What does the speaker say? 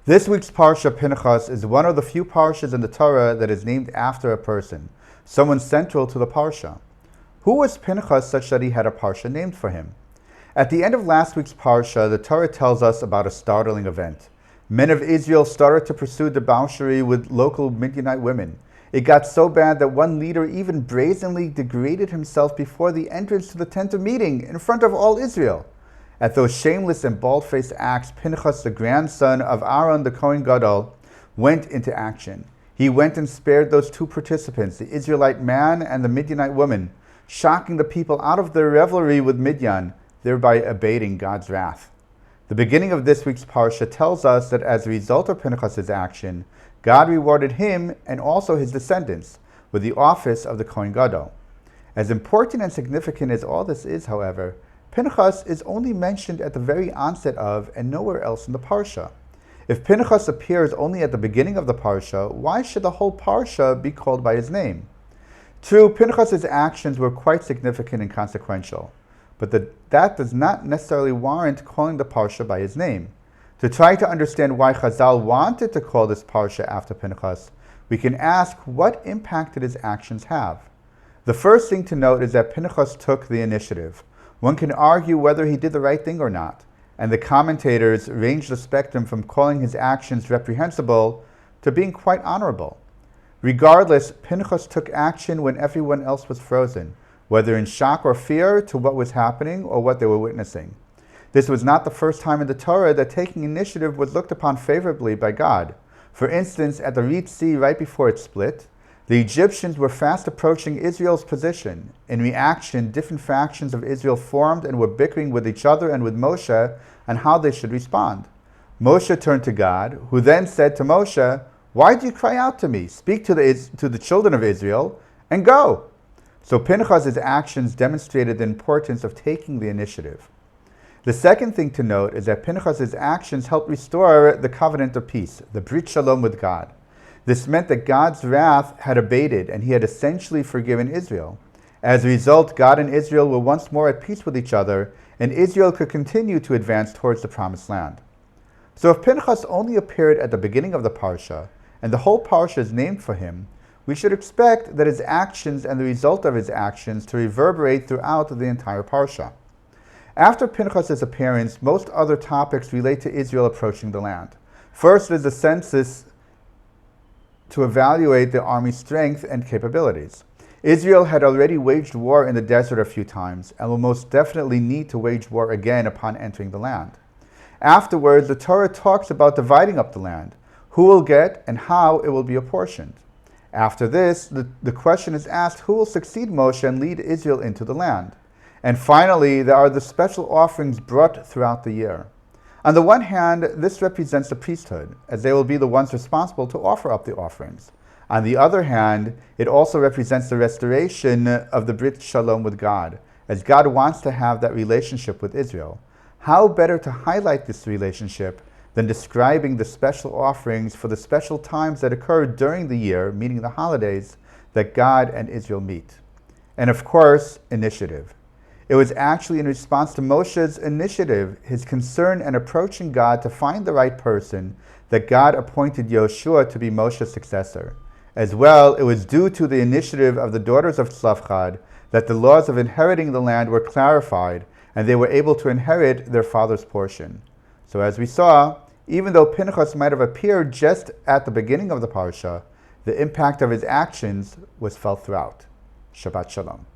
This week's Parsha, Pinchas, is one of the few parshas in the Torah that is named after a person, someone central to the Parsha. Who was Pinchas such that he had a Parsha named for him? At the end of last week's Parsha, the Torah tells us about a startling event. Men of Israel started to pursue debauchery with local Midianite women. It got so bad that one leader even brazenly degraded himself before the entrance to the tent of meeting in front of all Israel. At those shameless and bald-faced acts, Pinchas, the grandson of Aaron the Kohen Gadol, went into action. He went and spared those two participants, the Israelite man and the Midianite woman, shocking the people out of their revelry with Midian, thereby abating God's wrath. The beginning of this week's Parsha tells us that as a result of Pinchas' action, God rewarded him and also his descendants with the office of the Kohen Gadol. As important and significant as all this is, however, Pinchas is only mentioned at the very onset of and nowhere else in the Parsha. If Pinchas appears only at the beginning of the Parsha, why should the whole Parsha be called by his name? True, Pinchas' actions were quite significant and consequential, but that does not necessarily warrant calling the Parsha by his name. To try to understand why Chazal wanted to call this Parsha after Pinchas, we can ask what impact did his actions have? The first thing to note is that Pinchas took the initiative. One can argue whether he did the right thing or not, and the commentators range the spectrum from calling his actions reprehensible to being quite honorable. Regardless, Pinchas took action when everyone else was frozen, whether in shock or fear to what was happening or what they were witnessing. This was not the first time in the Torah that taking initiative was looked upon favorably by God. For instance, at the Red Sea right before it split, the Egyptians were fast approaching Israel's position. In reaction, different factions of Israel formed and were bickering with each other and with Moshe on how they should respond. Moshe turned to God, who then said to Moshe, "Why do you cry out to me? Speak to the children of Israel and go." So Pinchas' actions demonstrated the importance of taking the initiative. The second thing to note is that Pinchas' actions helped restore the covenant of peace, the Brit Shalom with God. This meant that God's wrath had abated and he had essentially forgiven Israel. As a result, God and Israel were once more at peace with each other, and Israel could continue to advance towards the Promised Land. So if Pinchas only appeared at the beginning of the Parsha, and the whole Parsha is named for him, we should expect that his actions and the result of his actions to reverberate throughout the entire Parsha. After Pinchas' appearance, most other topics relate to Israel approaching the land. First is the census to evaluate the army's strength and capabilities. Israel had already waged war in the desert a few times and will most definitely need to wage war again upon entering the land. Afterwards, the Torah talks about dividing up the land, who will get and how it will be apportioned. After this, the question is asked who will succeed Moshe and lead Israel into the land. And finally, there are the special offerings brought throughout the year. On the one hand, this represents the priesthood, as they will be the ones responsible to offer up the offerings. On the other hand, it also represents the restoration of the Brit Shalom with God, as God wants to have that relationship with Israel. How better to highlight this relationship than describing the special offerings for the special times that occur during the year, meaning the holidays, that God and Israel meet? And of course, initiative. It was actually in response to Moshe's initiative, his concern and approaching God to find the right person, that God appointed Yoshua to be Moshe's successor. As well, it was due to the initiative of the daughters of Tzlafchad that the laws of inheriting the land were clarified, and they were able to inherit their father's portion. So as we saw, even though Pinchas might have appeared just at the beginning of the Parsha, the impact of his actions was felt throughout. Shabbat Shalom.